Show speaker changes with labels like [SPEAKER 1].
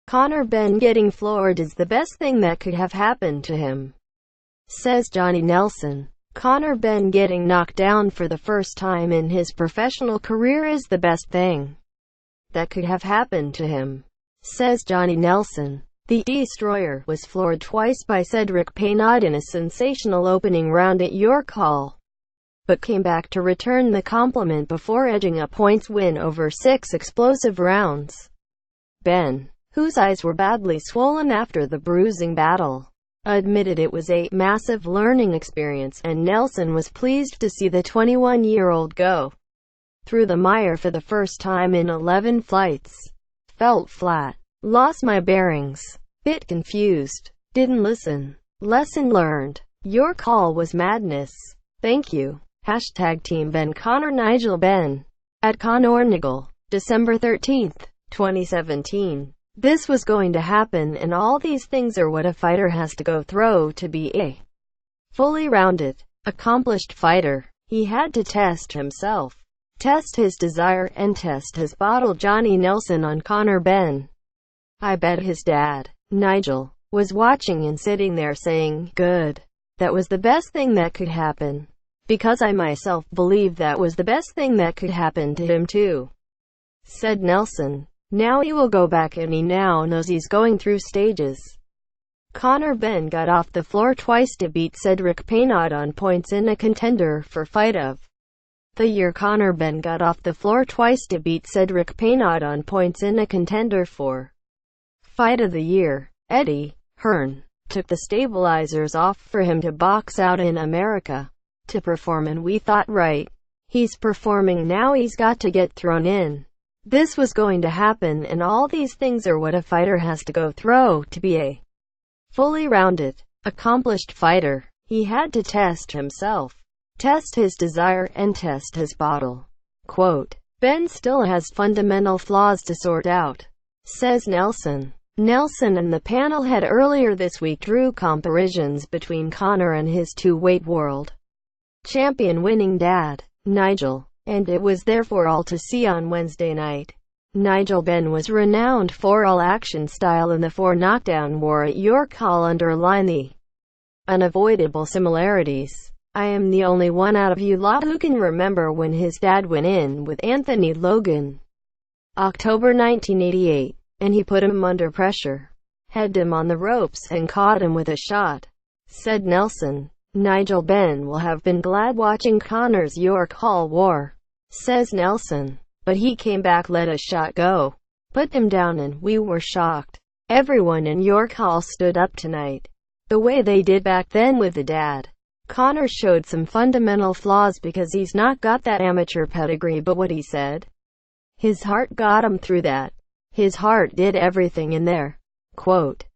[SPEAKER 1] Conor Benn getting floored is the best thing that could have happened to him, says Johnny Nelson. Conor Benn getting knocked down for the first time in his professional career is the best thing that could have happened to him, says Johnny Nelson. The Destroyer was floored twice by Cedric Peynaud in a sensational opening round at York Hall, but came back to return the compliment before edging a points win over 6 explosive rounds. Benn, whose eyes were badly swollen after the bruising battle, admitted it was a massive learning experience, and Nelson was pleased to see the 21-year-old go through the mire for the first time in 11 fights. Felt flat. Lost my bearings. Bit confused. Didn't listen. Lesson learned. Your call was madness. Thank you. #Team Benn Conor Nigel Benn. @ConorNigel. December 13, 2017. This was going to happen, and all these things are what a fighter has to go through to be a fully rounded, accomplished fighter. He had to test himself, test his desire, and test his bottle. Johnny Nelson on Conor Benn. I bet his dad, Nigel, was watching and sitting there saying, "Good. That was the best thing that could happen." Because I myself believe that was the best thing that could happen to him too, said Nelson. Now he will go back, and he now knows he's going through stages. Conor Benn got off the floor twice to beat Cedric Peynaud on points in a Contender for Fight of the Year. Conor Benn got off the floor twice to beat Cedric Peynaud on points in a Contender for Fight of the Year. Eddie Hearn took the stabilizers off for him to box out in America to perform, and we thought, right, he's performing now, he's got to get thrown in. This was going to happen, and all these things are what a fighter has to go through to be a fully rounded, accomplished fighter. He had to test himself, test his desire, and test his bottle. Quote, Benn still has fundamental flaws to sort out, says Nelson. Nelson and the panel had earlier this week drew comparisons between Conor and his two-weight world champion winning dad, Nigel, and it was therefore all to see on Wednesday night. Nigel Benn was renowned for all-action style, and the 4 knockdown war at York Hall underline the unavoidable similarities. I am the only one out of you lot who can remember when his dad went in with Anthony Logan, October 1988, and he put him under pressure, had him on the ropes, and caught him with a shot, said Nelson. Nigel Benn will have been glad watching Conor's York Hall war, says Nelson. But he came back, let a shot go, put him down, and we were shocked. Everyone in York Hall stood up tonight, the way they did back then with the dad. Conor showed some fundamental flaws because he's not got that amateur pedigree, but what he said, his heart got him through that. His heart did everything in there. Quote,